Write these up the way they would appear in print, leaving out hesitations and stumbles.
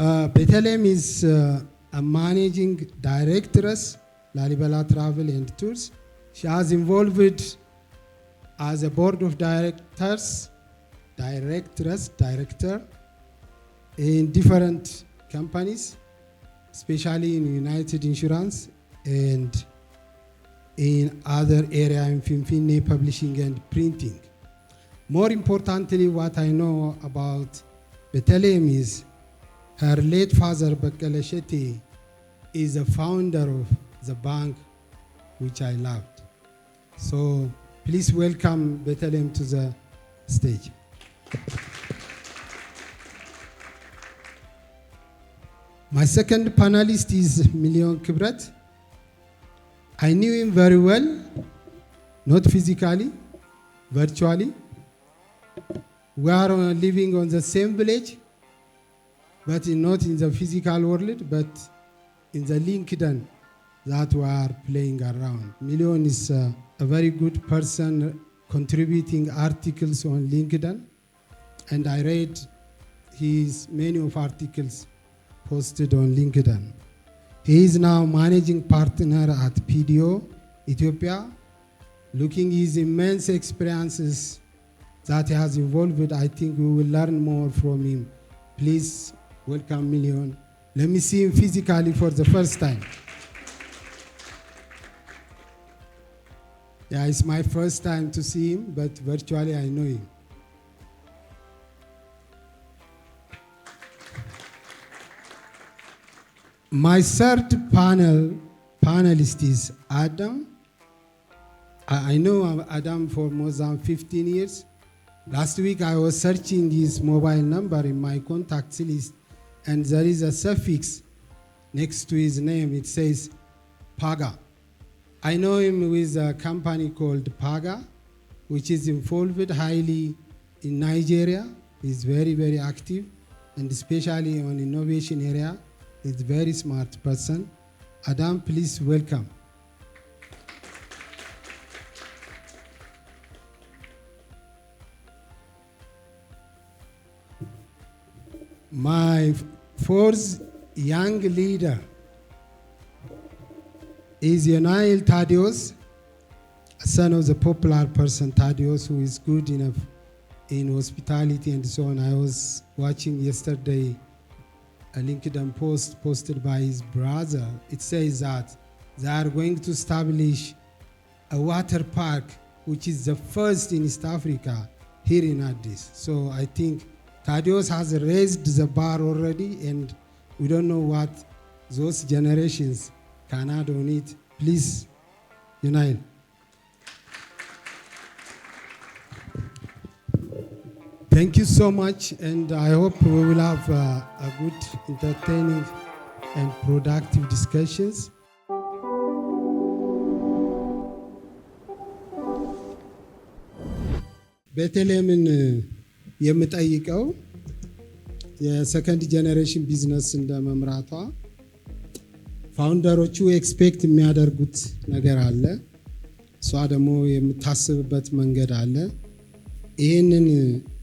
Bethlehem is a managing directress, Lalibela Travel and Tours. She has involved as a board of director in different companies, especially in United Insurance and in other area in Finfinne publishing and printing. More importantly, what I know about Bethlehem is her late father, Bakkala Shetty, is the founder of the bank, which I loved. So please welcome Bethlehem to the stage. My second panelist is Million Kibret. I knew him very well, not physically, virtually. We are living on the same village, but not in the physical world, but in the LinkedIn that we are playing around. Million is a very good person contributing articles on LinkedIn, and I read his many of articles posted on LinkedIn. He is now managing partner at PDO Ethiopia. Looking his immense experiences that he has involved, I think we will learn more from him. Please welcome Million. Let me see him physically for the first time. Yeah, it's my first time to see him, but virtually I know him. My third panelist is Adam. I know Adam for more than 15 years. Last week I was searching his mobile number in my contacts list, and there is a suffix next to his name. It says Paga. I know him with a company called Paga, which is involved highly in Nigeria. He's very, very active, and especially on innovation area. He's a very smart person. Adam, please welcome. My fourth young leader is Yonail Thaddeus, son of the popular person Thaddeus, who is good enough in hospitality and so on. I was watching yesterday a LinkedIn post posted by his brother. It says that they are going to establish a water park, which is the first in East Africa, here in Addis. So I think Thaddeus has raised the bar already, and we don't know what those generations can add on it. Please, Yonail. Thank you so much, and I hope we will have a good, entertaining, and productive discussions. ቤተልሔምን የምጠይቀው የሰከንድ ጀነሬሽን ቢዝነስ እንደመምራቷ ፋውንደሮቹ ኤክስፔክት የሚያደርጉት ነገር አለ፣ እሷ ደግሞ የምታስብበት መንገድ አለ። ይህንን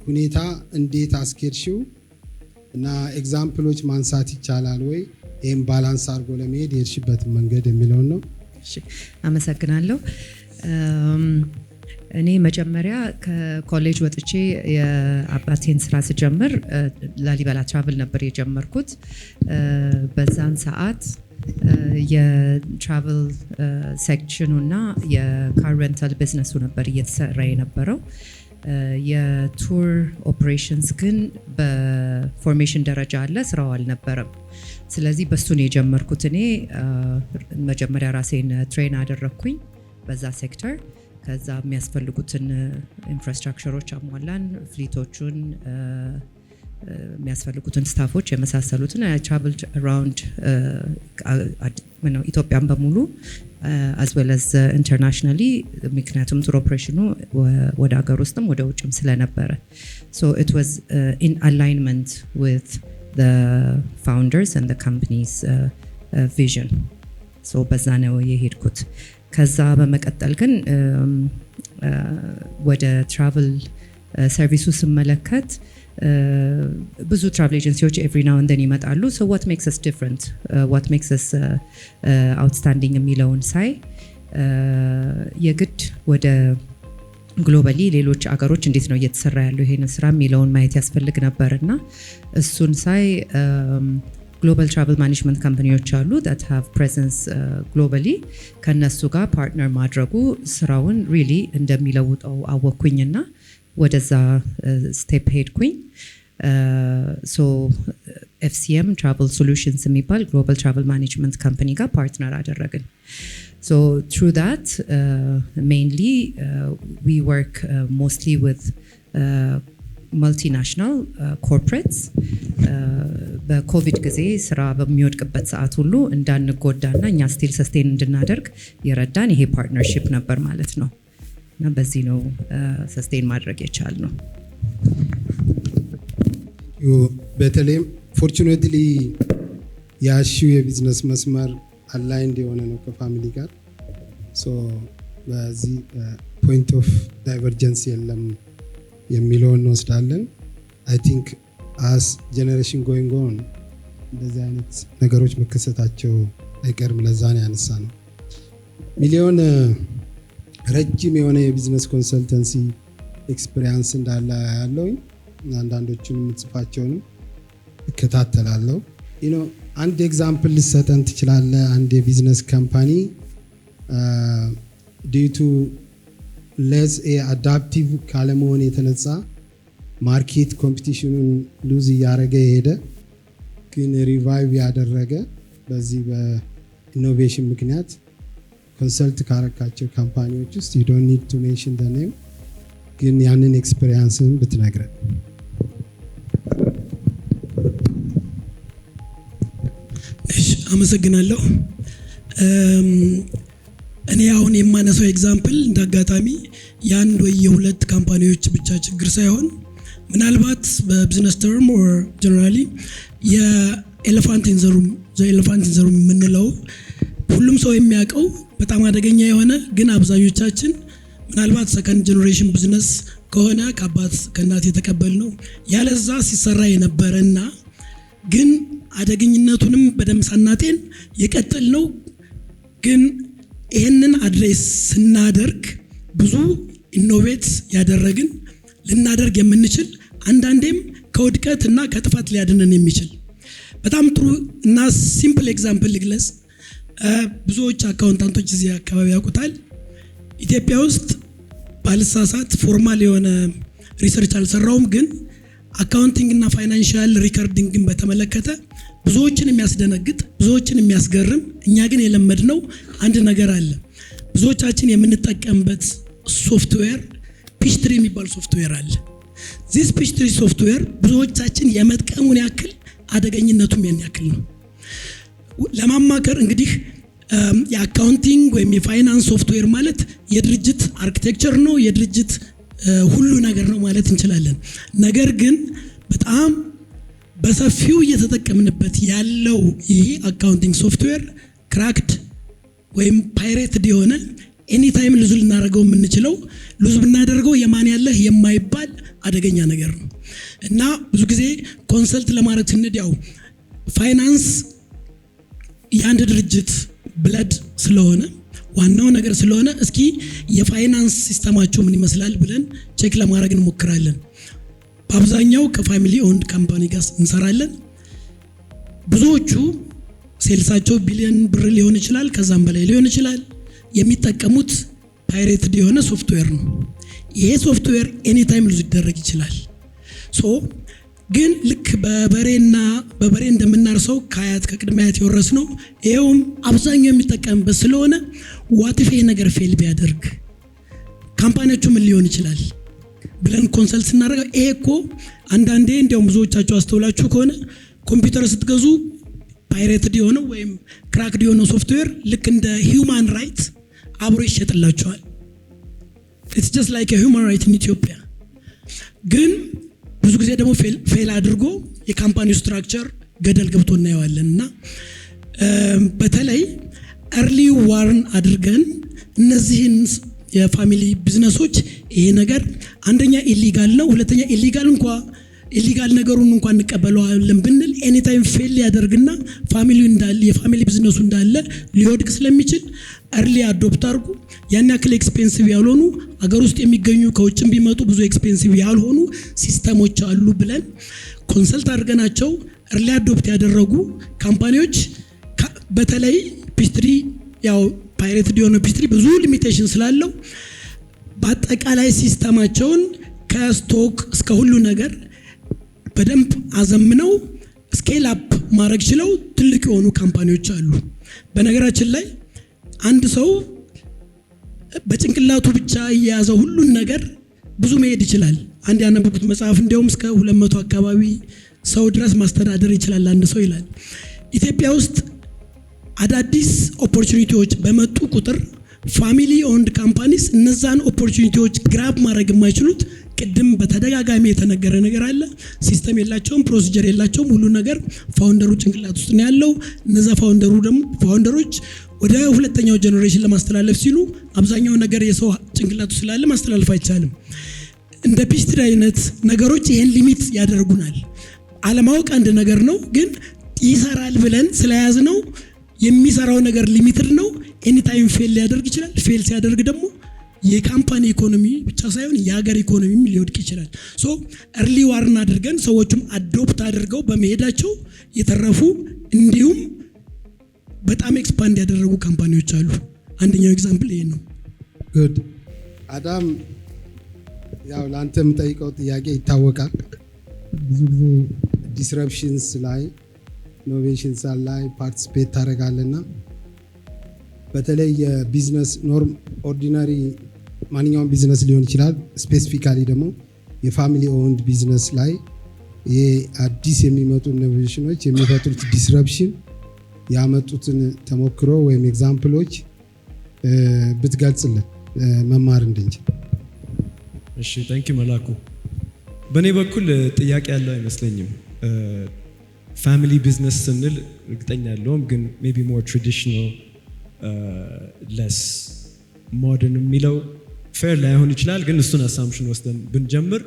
ሁኔታ እንዴት አስኬድሽው እና ኤግዛምፕሎች ማንሳት ይቻላል ወይ? ይህም ባላንስ አድርጎ ለመሄድ የሄድሽበት መንገድ የሚለውን ነው። እሺ፣ አመሰግናለሁ። እኔ መጀመሪያ ከኮሌጅ ወጥቼ የአባቴን ስራ ስጀምር ላሊበላ ትራቭል ነበር የጀመርኩት። በዛን ሰዓት የትራቭል ሴክሽኑና የካር ሬንታል ቢዝነሱ ነበር እየተሰራ የነበረው። የቱር ኦፕሬሽንስ ግን በፎርሜሽን ደረጃ አለ፣ ስራው አልነበረም። ስለዚህ በሱ ነው የጀመርኩት። እኔ መጀመሪያ ራሴን ትሬን አደረኩኝ በዛ ሴክተር። ከዛ የሚያስፈልጉትን ኢንፍራስትራክቸሮች አሟላን፣ ፍሊቶቹን፣ የሚያስፈልጉትን ስታፎች የመሳሰሉትን ትራቭል አራውንድ ኢትዮጵያን በሙሉ as well as internationally ምክንያቱም ቱር ኦፕሬሽኑ ወደ ሀገር ውስጥም ወደ ውጭም ስለነበረ so it was in alignment with the founders and the company's vision. so በዛ ነው የሄድኩት። ከዛ በመቀጠል ግን ወደ ትራቭል ሰርቪሱ ስመለከት ብዙ ትራቭል ኤጀንሲዎች ኤቭሪ ናው እንደን ይመጣሉ። ሶ what makes us different, what makes us outstanding የሚለውን ሳይ የግድ ወደ ግሎባሊ ሌሎች አገሮች እንዴት ነው እየተሰራ ያለው ይሄን ስራ የሚለውን ማየት ያስፈልግ ነበርና እሱን ሳይ ግሎባል ትራቨል ማኔጅመንት ካምፓኒዎች አሉ that have presence globally ከነሱ ጋር ፓርትነር ማድረጉ ስራውን ሪሊ እንደሚለውጠው አወኩኝና ወደዛ ስቴፕ ሄድኩኝ። ሶ FCM ትራቨል ሶሉሽንስ የሚባል ግሎባል ትራቨል ማኔጅመንት ካምፓኒ ጋር ፓርትነር አደረግን። So through that, mainly we work mostly with multinational corporates. በኮቪድ ጊዜ ስራ በሚወድቅበት ሰዓት ሁሉ እንዳንጎዳና እኛ ስቲል ሰስቴን እንድናደርግ የረዳን ይሄ ፓርትነርሺፕ ነበር ማለት ነው። እና በዚህ ነው ሰስቴን ማድረግ የቻልነው። በተለይም ፎርቹኔትሊ ያሺው የቢዝነስ መስመር አላይንድ የሆነ ነው ከፋሚሊ ጋር። ሶ በዚህ ፖይንት ኦፍ ዳይቨርጀንስ የለም የሚለውን እንወስዳለን። አይ ቲንክ አስ ጀነሬሽን ጎይንግ ኦን እንደዚህ አይነት ነገሮች መከሰታቸው አይቀርም። ለዛ ነው ያነሳ ነው። ሚሊዮን ረጅም የሆነ የቢዝነስ ኮንሰልተንሲ ኤክስፒሪየንስ እንዳለ ያለውኝ አንዳንዶቹን የምጽፋቸውንም እከታተላለሁ። አንድ ኤግዛምፕል ልሰጠን ትችላለህ? አንድ የቢዝነስ ካምፓኒ ዲዩ ቱ ሌስ አዳፕቲቭ ካለመሆን የተነሳ ማርኬት ኮምፒቲሽኑን ሉዝ እያደረገ የሄደ ግን ሪቫይቭ ያደረገ በዚህ በኢኖቬሽን ምክንያት ኮንሰልት ካረካቸው ካምፓኒዎች ውስጥ you don't need to mention the name ግን ያንን ኤክስፒሪየንስን ብትነግረን። አመሰግናለሁ። እኔ አሁን የማነሳው ኤግዛምፕል እንዳጋጣሚ የአንድ ወይ የሁለት ካምፓኒዎች ብቻ ችግር ሳይሆን ምናልባት በቢዝነስ ተርም ኦር ጀነራሊ የኤሌፋንት ኢን ዘ ሩም የምንለው ሁሉም ሰው የሚያውቀው በጣም አደገኛ የሆነ ግን አብዛኞቻችን ምናልባት ሰከንድ ጀነሬሽን ቢዝነስ ከሆነ ከአባት ከእናት የተቀበልነው ያለዛ ሲሰራ የነበረና ግን አደገኝነቱንም በደንብ ሳናጤን የቀጠልነው ግን ይሄንን አድሬስ ስናደርግ ብዙ ኢኖቬት ያደረግን ልናደርግ የምንችል አንዳንዴም ከውድቀት እና ከጥፋት ሊያድነን የሚችል በጣም ጥሩ እና ሲምፕል ኤግዛምፕል ልግለጽ። ብዙዎች አካውንታንቶች እዚህ አካባቢ ያውቁታል። ኢትዮጵያ ውስጥ ባልሳሳት ፎርማል የሆነ ሪሰርች አልሰራውም፣ ግን አካውንቲንግ እና ፋይናንሻል ሪከርዲንግን በተመለከተ ብዙዎችን የሚያስደነግጥ ብዙዎችን የሚያስገርም እኛ ግን የለመድነው አንድ ነገር አለ። ብዙዎቻችን የምንጠቀምበት ሶፍትዌር ፒችትሪ የሚባል ሶፍትዌር አለ። ዚስ ፒችትሪ ሶፍትዌር ብዙዎቻችን የመጥቀሙን ያክል አደገኝነቱም ያን ያክል ነው። ለማማከር እንግዲህ የአካውንቲንግ ወይም የፋይናንስ ሶፍትዌር ማለት የድርጅት አርኪቴክቸር ነው፣ የድርጅት ሁሉ ነገር ነው ማለት እንችላለን። ነገር ግን በጣም በሰፊው እየተጠቀምንበት ያለው ይሄ አካውንቲንግ ሶፍትዌር ክራክድ ወይም ፓይሬትድ የሆነ ኤኒታይም ሉዝ ልናደርገው የምንችለው ሉዝ ብናደርገው የማን ያለህ የማይባል አደገኛ ነገር ነው እና ብዙ ጊዜ ኮንሰልት ለማድረግ ስንሄድ ያው ፋይናንስ የአንድ ድርጅት ብለድ ስለሆነ ዋናው ነገር ስለሆነ እስኪ የፋይናንስ ሲስተማቸው ምን ይመስላል ብለን ቼክ ለማድረግ እንሞክራለን። በአብዛኛው ከፋሚሊ ኦውንድ ካምፓኒ ጋር እንሰራለን። ብዙዎቹ ሴልሳቸው ቢሊዮን ብር ሊሆን ይችላል፣ ከዛም በላይ ሊሆን ይችላል። የሚጠቀሙት ፓይሬትድ የሆነ ሶፍትዌር ነው። ይሄ ሶፍትዌር ኤኒታይም ሉዝ ሊደረግ ይችላል። ግን ልክ በበሬ እንደምናርሰው ከአያት ከቅድመ አያት የወረስነው ይሄውም አብዛኛው የሚጠቀምበት ስለሆነ ዋትፍ ይሄ ነገር ፌል ቢያደርግ ካምፓኒያችሁ ምን ሊሆን ይችላል ብለን ኮንሰልት ስናደርግ ይሄ እኮ አንዳንዴ እንዲያውም ብዙዎቻችሁ አስተውላችሁ ከሆነ ኮምፒውተር ስትገዙ ፓይሬትድ የሆነው ወይም ክራክድ የሆነው ሶፍትዌር ልክ እንደ ሂውማን ራይት አብሮ ይሸጥላቸዋል። ኢትስ ጀስት ላይክ አ ሂውማን ራይት ኢን ኢትዮጵያ። ግን ብዙ ጊዜ ደግሞ ፌል አድርጎ የካምፓኒው ስትራክቸር ገደል ገብቶ እናየዋለን እና በተለይ early warn አድርገን እነዚህን የፋሚሊ ቢዝነሶች ይሄ ነገር አንደኛ ኢሊጋል ነው፣ ሁለተኛ ኢሊጋል እንኳን ኢሊጋል ነገሩን እንኳን እንቀበለዋለን ብንል ኤኒታይም ፌል ያደርግና ፋሚሊው እንዳለ የፋሚሊ ቢዝነሱ እንዳለ ሊወድቅ ስለሚችል early አዶፕት አድርጉ። ያን ያክል ኤክስፔንሲቭ ያልሆኑ አገር ውስጥ የሚገኙ ከውጭም ቢመጡ ብዙ ኤክስፔንሲቭ ያልሆኑ ሲስተሞች አሉ ብለን ኮንሰልት አድርገናቸው early አዶፕት ያደረጉ ካምፓኒዎች በተለይ ፒስትሪ ያው ፓይሬትድ የሆነ ፒስትሪ ብዙ ሊሚቴሽን ስላለው በአጠቃላይ ሲስተማቸውን ከስቶክ እስከ ሁሉ ነገር በደንብ አዘምነው ስኬል አፕ ማድረግ ችለው ትልቅ የሆኑ ካምፓኒዎች አሉ። በነገራችን ላይ አንድ ሰው በጭንቅላቱ ብቻ የያዘው ሁሉን ነገር ብዙ መሄድ ይችላል። አንድ ያነበብኩት መጽሐፍ እንደውም እስከ 200 አካባቢ ሰው ድረስ ማስተዳደር ይችላል አንድ ሰው ይላል። ኢትዮጵያ ውስጥ አዳዲስ ኦፖርቹኒቲዎች በመጡ ቁጥር ፋሚሊ ኦንድ ካምፓኒስ እነዛን ኦፖርቹኒቲዎች ግራብ ማድረግ የማይችሉት ቅድም በተደጋጋሚ የተነገረ ነገር አለ። ሲስተም የላቸውም፣ ፕሮሲጀር የላቸውም። ሁሉ ነገር ፋውንደሩ ጭንቅላት ውስጥ ነው ያለው። እነዛ ፋውንደሮች ወደ ሁለተኛው ጀነሬሽን ለማስተላለፍ ሲሉ አብዛኛው ነገር የሰው ጭንቅላት ውስጥ ስላለ ማስተላለፍ አይቻልም። እንደ ፒስትሪ አይነት ነገሮች ይሄን ሊሚት ያደርጉናል። አለማወቅ አንድ ነገር ነው፣ ግን ይሰራል ብለን ስለያዝነው የሚሰራው ነገር ሊሚትድ ነው። ኤኒታይም ፌል ሊያደርግ ይችላል። ፌል ሲያደርግ ደግሞ የካምፓኒ ኢኮኖሚ ብቻ ሳይሆን የሀገር ኢኮኖሚም ሊወድቅ ይችላል። ሶ early ዋርን አድርገን ሰዎችም አዶፕት አድርገው በመሄዳቸው የተረፉ እንዲሁም በጣም ኤክስፓንድ ያደረጉ ካምፓኒዎች አሉ። አንደኛው ኤግዛምፕል ይሄ ነው። ጉድ አዳም፣ ያው ላንተ የምጠይቀው ጥያቄ ይታወቃል። ብዙ ጊዜ ዲስረፕሽንስ ላይ ኢኖቬሽንስ ላይ ፓርቲሲፔት ታደርጋለና በተለይ የቢዝነስ ኖርም ኦርዲናሪ ማንኛውም ቢዝነስ ሊሆን ይችላል። ስፔሲፊካሊ ደግሞ የፋሚሊ ኦውንድ ቢዝነስ ላይ ይሄ አዲስ የሚመጡ ኢኖቬሽኖች የሚፈጥሩት ዲስረፕሽን ያመጡትን ተሞክሮ ወይም ኤግዛምፕሎች ብትገልጽልን መማር እንድንችል። እሺ፣ ታንኪ መላኩ። በእኔ በኩል ጥያቄ ያለው አይመስለኝም። ፋሚሊ ቢዝነስ ስንል እርግጠኛ ያለውም ግን ሜቢ ሞር ትራዲሽናል ለስ ሞደርን የሚለው ፌር ላይሆን ይችላል። ግን እሱን አሳምፕሽን ወስደን ብንጀምር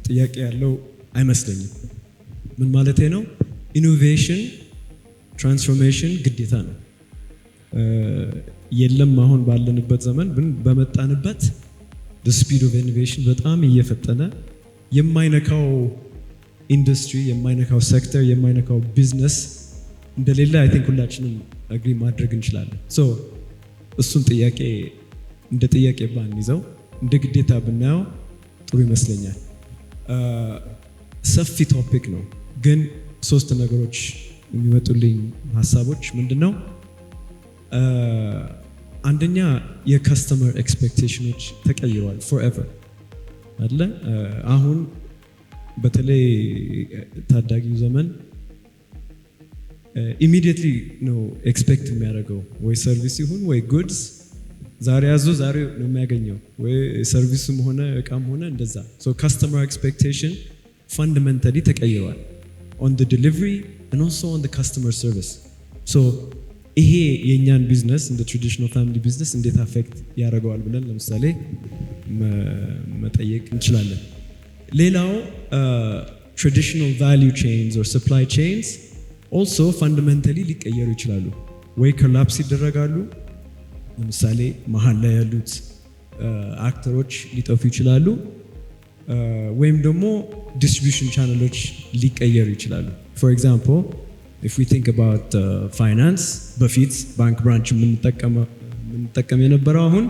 ጥያቄ ያለው አይመስለኝም። ምን ማለቴ ነው? ኢኖቬሽን ትራንስፎርሜሽን ግዴታ ነው። የለም አሁን ባለንበት ዘመን በመጣንበት ስፒድ ኦፍ ኢኖቬሽን በጣም እየፈጠነ የማይነካው ኢንዱስትሪ፣ የማይነካው ሴክተር፣ የማይነካው ቢዝነስ እንደሌለ አይ ቲንክ ሁላችንም አግሪ ማድረግ እንችላለን። ሶ እሱን ጥያቄ እንደ ጥያቄ ባንይዘው እንደ ግዴታ ብናየው ጥሩ ይመስለኛል። ሰፊ ቶፒክ ነው፣ ግን ሶስት ነገሮች የሚመጡልኝ ሀሳቦች ምንድነው? አንደኛ የከስተመር ኤክስፔክቴሽኖች ተቀይረዋል ፎርኤቨር አይደለ? አሁን በተለይ ታዳጊው ዘመን ኢሚዲየትሊ ነው ኤክስፔክት የሚያደርገው ወይ ሰርቪስ ይሁን ወይ ጉድስ ዛሬ ያዞ ዛሬ ነው የሚያገኘው፣ ወይ ሰርቪስም ሆነ እቃም ሆነ እንደዛ። ሶ ካስተመር ኤክስፔክቴሽን ፈንዳሜንታሊ ተቀይረዋል ኦን ዘ ዲሊቨሪ and also on the customer service. ሶ ይሄ የኛን ቢዝነስ እንደ ትራዲሽናል ፋሚሊ ቢዝነስ እንዴት አፌክት ያደርገዋል ብለን ለምሳሌ መጠየቅ እንችላለን። ሌላው ትራዲሽናል ቫልዩ ቼንስ ኦር ሰፕላይ ቼንስ ኦልሶ ፈንዳሜንታሊ ሊቀየሩ ይችላሉ፣ ወይ ኮላፕስ ይደረጋሉ። ለምሳሌ መሀል ላይ ያሉት አክተሮች ሊጠፉ ይችላሉ፣ ወይም ደግሞ ዲስትሪቢዩሽን ቻነሎች ሊቀየሩ ይችላሉ። ፎር ኤግዛምፕል if we think about finance በፊት ባንክ ብራንች የምንጠቀም የነበረው አሁን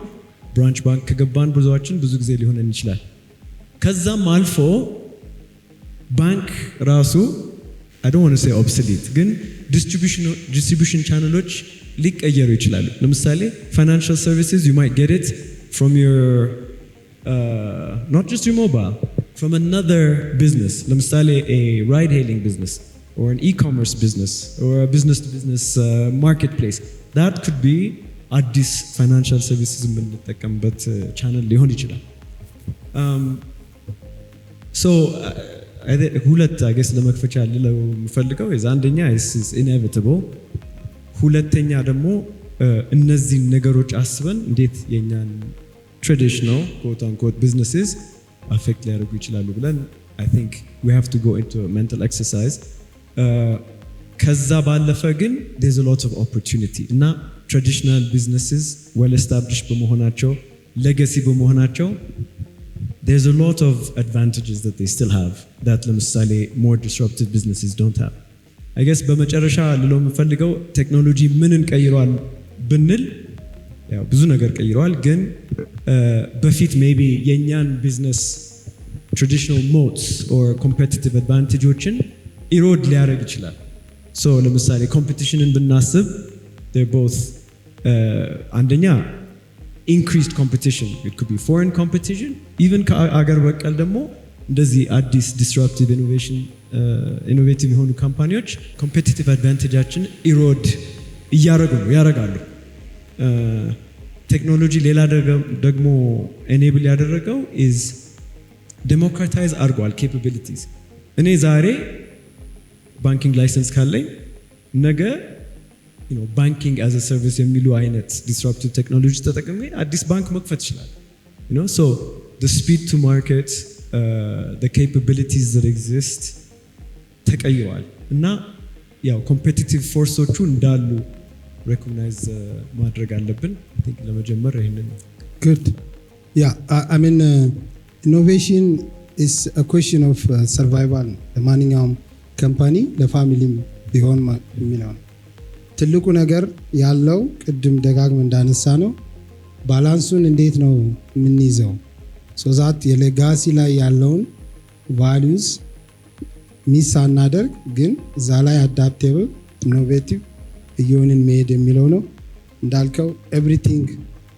ብራንች ባንክ ከገባን ብዙዎችን ብዙ ጊዜ ሊሆነን ይችላል። ከዛም አልፎ ባንክ ራሱ I don't want to say obsolete ግን distribution ቻነሎች ሊቀየሩ ይችላሉ። ለምሳሌ financial services you might get it from your not just your mobile, from another business. ለምሳሌ a ride hailing business or an e-commerce business or a business-to-business marketplace. That could be አዲስ financial services የምንጠቀምበት ቻነል ሊሆን ይችላል። So ሁለት I guess ለመክፈቻ ልለው የምፈልገው አንደኛ is inevitable፣ ሁለተኛ ደግሞ እነዚህ ነገሮች አስበን እንዴት የኛን traditional quote unquote businesses አፌክት ሊያደርጉ ይችላሉ ብለን I think we have to go into a mental exercise ከዛ ባለፈ ግን there's a lot of opportunity እና traditional businesses well established በመሆናቸው legacy በመሆናቸው there's a lot of advantages that they still have that ለምሳሌ more disruptive businesses don't have I guess በመጨረሻ ልለው የምፈልገው ቴክኖሎጂ ምንን ቀይሯል ብንል ያው ብዙ ነገር ቀይሯል ግን በፊት ሜቢ የኛን ቢዝነስ traditional moats or competitive advantageዎችን ኢሮድ ሊያደርግ ይችላል so ለምሳሌ ኮምፒቲሽንን ብናስብ they're both አንደኛ increased competition it could be foreign competition even ከአገር በቀል ደግሞ እንደዚህ አዲስ disruptive innovative የሆኑ ካምፓኒዎች competitive advantageአችን ኢሮድ ያደርጋሉ ቴክኖሎጂ ሌላ ደግሞ enable ያደረገው is democratize አድርጓል capabilities እኔ ዛሬ ባንኪንግ ላይሰንስ ካለኝ ነገ ባንኪንግ as a service የሚሉ አይነት disruptive technology ተጠቅሜ አዲስ ባንክ መክፈት ይችላል so the speed to market the capabilities that exist ተቀይረዋል እና ያው competitive forceዎቹ እንዳሉ recognize ማድረግ አለብን I think ለመጀመር ይሄንን good yeah I mean innovation is a question of survival ለማንኛውም ካምፓኒ ለፋሚሊም ቢሆን የሚለው ትልቁ ነገር ያለው ቅድም ደጋግመን እንዳነሳ ነው ባላንሱን እንዴት ነው የምንይዘው so that የሌጋሲ ላይ ያለውን values ሚስ አናደርግ ግን እዛ ላይ adaptable innovative እየሆንን መሄድ የሚለው ነው እንዳልከው everything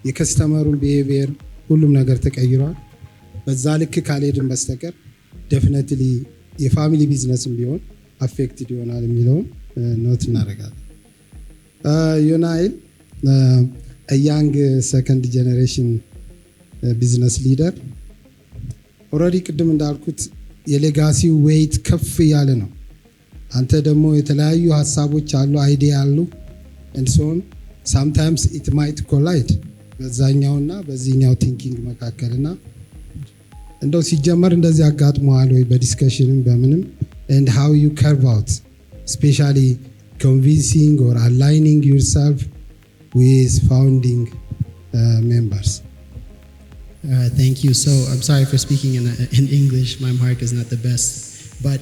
የከስተመሩን behavior ሁሉም ነገር ተቀይሯል በዛ ልክ ካልሄድን በስተቀር definitely የፋሚሊ ቢዝነስም ቢሆን አፌክትድ ይሆናል የሚለው ኖት እናደርጋለን ዮናይል a young second generation business leader already ቅድም እንዳልኩት የሌጋሲው ዌይት ከፍ ያለ ነው አንተ ደግሞ የተለያዩ ሐሳቦች አሉ አይዲያ አሉ and so on sometimes it might collide በዛኛውና በዚህኛው ቲንኪንግ መካከልና እንደው ሲጀመር እንደዚህ አጋጥሟል ወይ በዲስከሽንም በምንም and how you carve out especially convincing or aligning yourself with founding members thank you so I'm sorry for speaking in English my mark is not the best but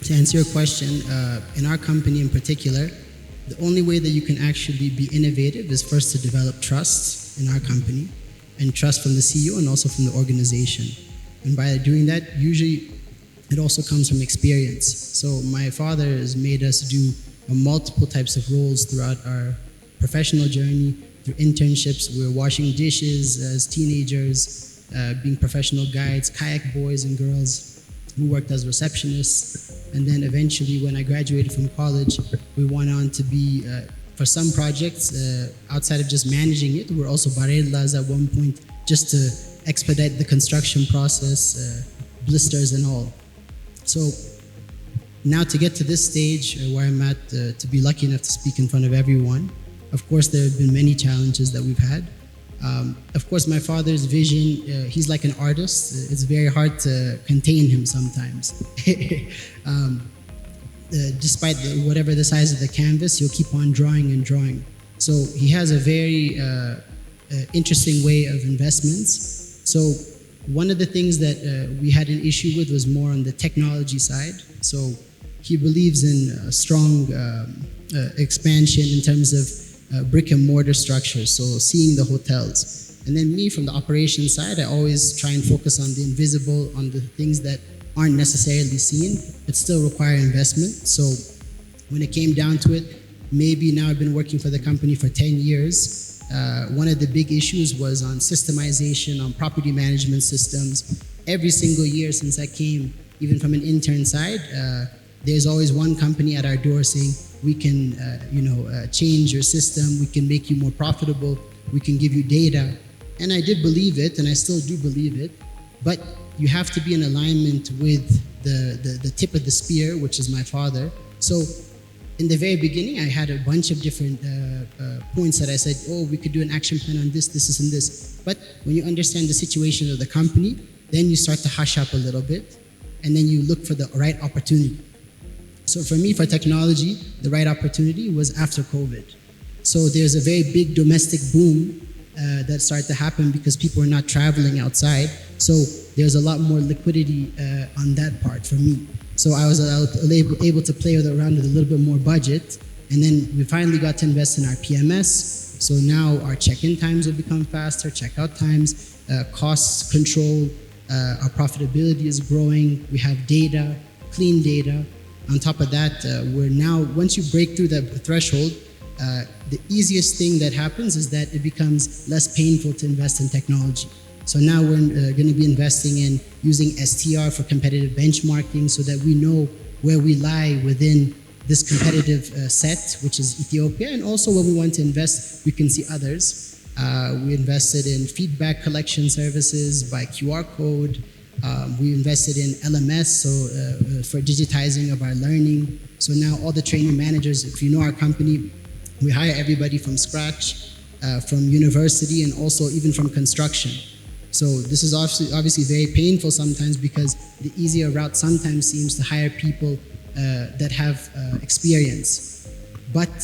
to answer your question in our company in particular the only way that you can actually be innovative is first to develop trust in our company and trust from the CEO and also from the organization and by doing that usually it also comes from experience so my father has made us do multiple types of roles throughout our professional journey through internships we were washing dishes as teenagers being professional guides kayak boys and girls who worked as receptionists and then eventually when I graduated from college we went on to be for some projects outside of just managing it we were also barellas at one point just to expedite the construction process blisters and all so now to get to this stage where I'm at to be lucky enough to speak in front of everyone of course there have been many challenges that we've had of course my father's vision he's like an artist it's very hard to contain him sometimes despite whatever the size of the canvas he'll keep on drawing and drawing so he has a very interesting way of investments so one of the things that we had an issue with was more on the technology side so he believes in strong expansion in terms of brick and mortar structures so seeing the hotels and then me from the operations side I always try and focus on the invisible on the things that aren't necessarily seen but still require investment so when it came down to it maybe now I've been working for the company for 10 years one of the big issues was on systemization on property management systems every single year since I came even from an intern side there's always one company at our door saying we can change your system we can make you more profitable we can give you data and I did believe it and I still do believe it but you have to be in alignment with the tip of the spear which is my father so in the very beginning I had a bunch of different points that I said we could do an action plan on this and this but when you understand the situation of the company then you start to hush up a little bit, and then you look for the right opportunity. So for me, for technology, the right opportunity was after COVID. So there's a very big domestic boom that started to happen because people are not traveling outside. So there's a lot more liquidity on that part for me. So I was able to play around with a little bit more budget, and then we finally got to invest in our PMS. So now our check-in times will become faster, checkout times, costs control, our profitability is growing. We have data, clean data. On top of that, we're now, once you break through that threshold, the easiest thing that happens is that it becomes less painful to invest in technology. So now we're going to be investing in using STR for competitive benchmarking so that we know where we lie within this competitive set, which is Ethiopia. And also when we want to invest, we can see others. We invested in feedback collection services by QR code. We invested in LMS, so for digitizing of our learning. So now all the training managers, if you know our company, we hire everybody from scratch, from university and also even from construction. So this is obviously very painful sometimes because the easier route sometimes seems to hire people that have experience. But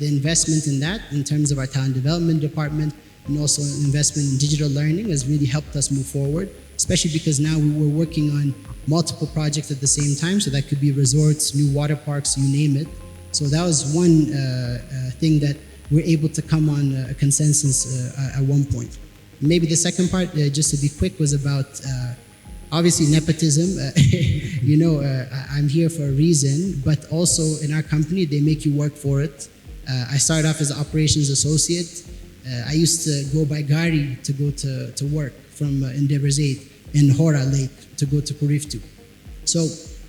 the investment in that, in terms of our talent development department, and also investment in digital learning has really helped us move forward, especially because now we're working on multiple projects at the same time. So that could be resorts, new water parks, you name it. So that was one thing that we're able to come on a consensus at one point. Maybe the second part, just to be quick, was about obviously nepotism. I'm here for a reason, but also in our company, they make you work for it. I started off as an operations associate. I used to go by Gari to go to work from Endeavor 8 in Hora Lake to go to Kuriftu. So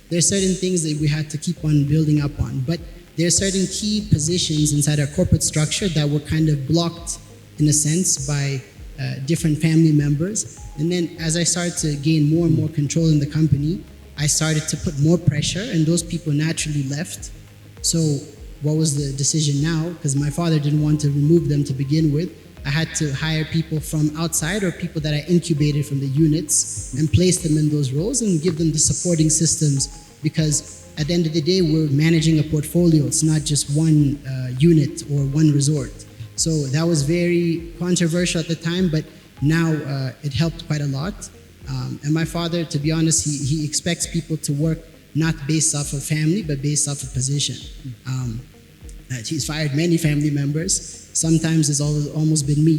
there are certain things that we had to keep on building up on, but there are certain key positions inside our corporate structure that were kind of blocked in a sense by different family members. And then as I started to gain more and more control in the company, I started to put more pressure and those people naturally left. So what was the decision now? Because my father didn't want to remove them to begin with. I had to hire people from outside or people that I incubated from the units and place them in those roles and give them the supporting systems, because at the end of the day, we're managing a portfolio. It's not just one unit or one resort. So that was very controversial at the time, but now it helped quite a lot. And my father, to be honest, he expects people to work not based off of family, but based off of position. He's fired many family members. Sometimes it's almost been me.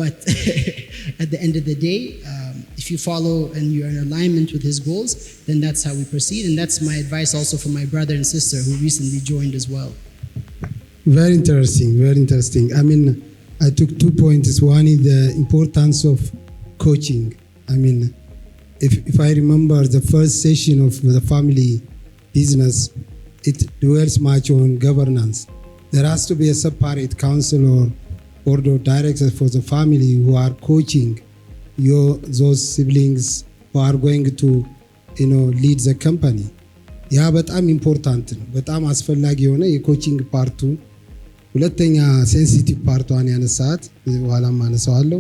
But at the end of the day, if you follow and you're in alignment with his goals, then that's how we proceed. And that's my advice also for my brother and sister who recently joined as well. Very interesting, very interesting. I mean, I took 2 points. One is the importance of coaching. I mean, if I remember the first session of the family business, it dwells much on governance. There has to be a separate council or board of directors for the family who are coaching those siblings who are going to, lead the company. ያ በጣም ኢምፖርታንት ነው። በጣም አስፈላጊ የሆነ የኮቺንግ ፓርቱ። ሁለተኛ ሴንሲቲቭ ፓርቷን ያነሳት በኋላም አነሳዋለሁ።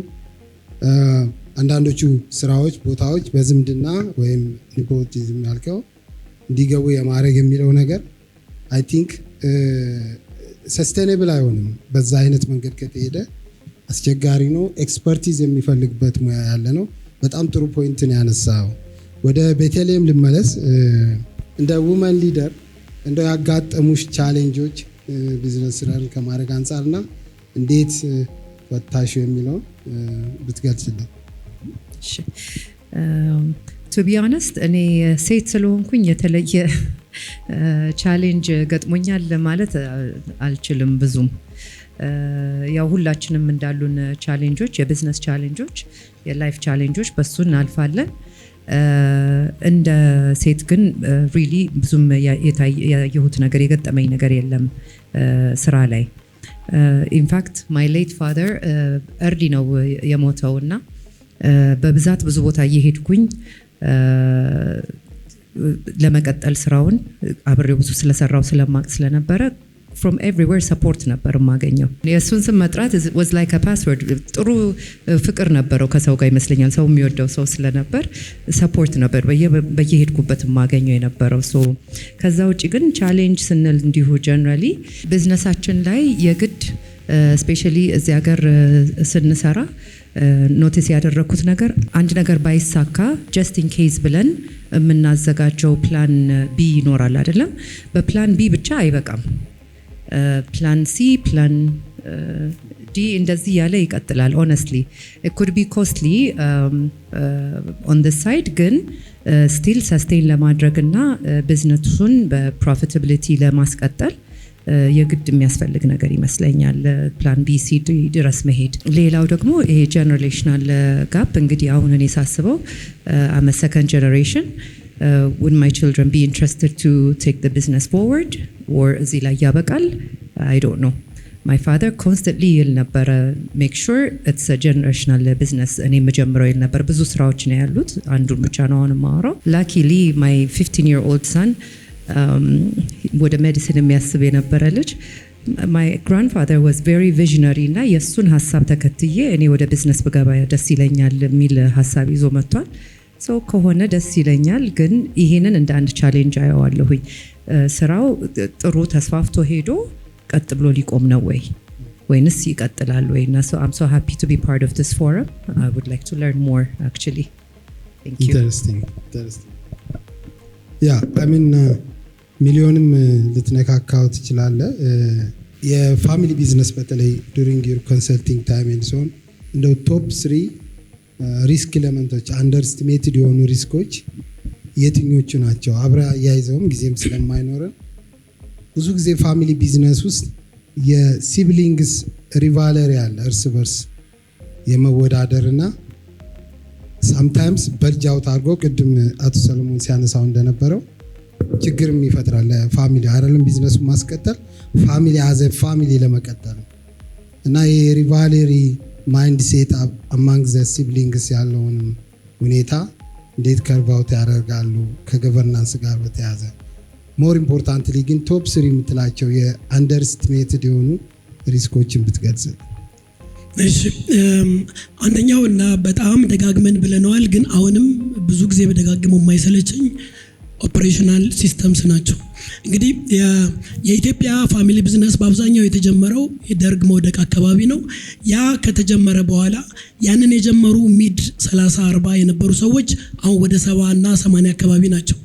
አንዳንዶቹ ስራዎች፣ ቦታዎች በዝምድና ወይም ኒፖቲዝም ያልከው እንዲገቡ የማድረግ የሚለው ነገር አይ ቲንክ ሰስቴኔብል አይሆንም። በዛ አይነት መንገድ ከተሄደ አስቸጋሪ ነው። ኤክስፐርቲዝ የሚፈልግበት ሙያ ያለ ነው። በጣም ጥሩ ፖይንት ነው ያነሳው። ወደ ቤተልሔም ልመለስ። እንደ ውመን ሊደር እንደው ያጋጠሙሽ ቻሌንጆች ቢዝነስ ስራን ከማድረግ አንፃርና እንዴት ወጣሽ የሚለው ብትገልጽልኝ። እሺ ቱ ቢ ኦነስት እኔ ሴት ስለሆንኩኝ የተለየ ቻሌንጅ ገጥሞኛል ማለት አልችልም ብዙም። ያው ሁላችንም እንዳሉን ቻሌንጆች፣ የቢዝነስ ቻሌንጆች፣ የላይፍ ቻሌንጆች በሱ እናልፋለን። እንደ ሴት ግን ሪሊ ብዙም ያየሁት ነገር የገጠመኝ ነገር የለም ስራ ላይ። ኢንፋክት ማይ ሌት ፋዘር እርሊ ነው የሞተው እና በብዛት ብዙ ቦታ እየሄድኩኝ ለመቀጠል ስራውን አብሬው ብዙ ስለሰራው ስለማቅ ስለነበረ from everywhere support ነበር የማገኘው። የእሱን ስም መጥራት was like a password። ጥሩ ፍቅር ነበረው ከሰው ጋር ይመስለኛል። ሰው የሚወደው ሰው ስለነበር ሰፖርት ነበር በየሄድኩበት የማገኘው የነበረው። ሶ ከዛ ውጪ ግን ቻሌንጅ ስንል እንዲሁ ጀነራሊ ቢዝነሳችን ላይ የግድ ስፔሻሊ እዚህ ሀገር ስንሰራ ኖቲስ ያደረኩት ነገር አንድ ነገር ባይሳካ ጀስት ኢን ኬዝ ብለን የምናዘጋጀው ፕላን ቢ ይኖራል አይደለም። በፕላን ቢ ብቻ አይበቃም። ፕላን ሲ፣ ፕላን ዲ እንደዚህ ያለ ይቀጥላል። ሆነስትሊ it could be costly on the side ግን still sustain ለማድረግ እና ቢዝነሱን በፕሮፊታቢሊቲ ለማስቀጠል የግድ የሚያስፈልግ ነገር ይመስለኛል ፕላን ቢ ሲ ዲ ድረስ መሄድ። ሌላው ደግሞ ይሄ ጀነሬሽናል ጋፕ እንግዲህ አሁን እኔ ሳስበው I'm a second generation. Would my children be interested to take the business forward or እዚህ ላይ ያበቃል? I don't know. My father constantly ይል ነበር make sure it's a generational business። እኔ መጀመሪያው ይል ነበር። ብዙ ስራዎች ነው ያሉት፣ አንዱን ብቻ ነው አሁን የማወራው። Luckily my 15-year-old son ወደ ሜዲሲን የሚያስብ የነበረ ልጅ my grandfather was very visionary እና የእሱን ሀሳብ ተከትዬ እኔ ወደ ቢዝነስ ብገባ ደስ ይለኛል የሚል ሀሳብ ይዞ መጥቷል። ሶ ከሆነ ደስ ይለኛል፣ ግን ይሄንን እንደ አንድ ቻሌንጅ አየዋለሁኝ። ስራው ጥሩ ተስፋፍቶ ሄዶ ቀጥ ብሎ ሊቆም ነው ወይንስ ይቀጥላል ወይ? እና so I'm so happy to be part of this forum. I would like to learn more actually. Thank you. Interesting. Yeah, I mean ሚሊዮንም ልትነካካው ትችላለህ። የፋሚሊ ቢዝነስ በተለይ during your consulting time and so on እንደው ቶፕ 3 ሪስክ ኤሌመንቶች አንደርስቲሜትድ የሆኑ ሪስኮች የትኞቹ ናቸው? አብራ ያይዘውም ጊዜም ስለማይኖረን ብዙ ጊዜ ፋሚሊ ቢዝነስ ውስጥ የሲብሊንግስ ሪቫለሪ አለ፣ እርስ በርስ የመወዳደርና ሳምታይምስ በልጅ አውት አድርጎ ቅድም አቶ ሰለሞን ሲያነሳው እንደነበረው ችግርም ይፈጥራል ለፋሚሊ አይደለም ቢዝነሱን ማስቀጠል ፋሚሊ አዘ ፋሚሊ ለመቀጠል እና የሪቫለሪ ማይንድ ሴት አማንግ ዘ ሲብሊንግስ ያለውን ሁኔታ እንዴት ከርቫውት ያደርጋሉ ከገቨርናንስ ጋር በተያዘ ሞር ኢምፖርታንትሊ ግን ቶፕ 3 የምትላቸው የአንደርስቲሜትድ የሆኑ ሪስኮችን ብትገልጽ። እሺ አንደኛው እና በጣም ደጋግመን ብለናል፣ ግን አሁንም ብዙ ጊዜ በደጋግመው የማይሰለችኝ ኦፕሬሽናል ሲስተምስ ናቸው። እንግዲህ የኢትዮጵያ ፋሚሊ ቢዝነስ በአብዛኛው የተጀመረው የደርግ መውደቅ አካባቢ ነው። ያ ከተጀመረ በኋላ ያንን የጀመሩ ሚድ 30-40 የነበሩ ሰዎች አሁን ወደ 70 እና 80 አካባቢ ናቸው።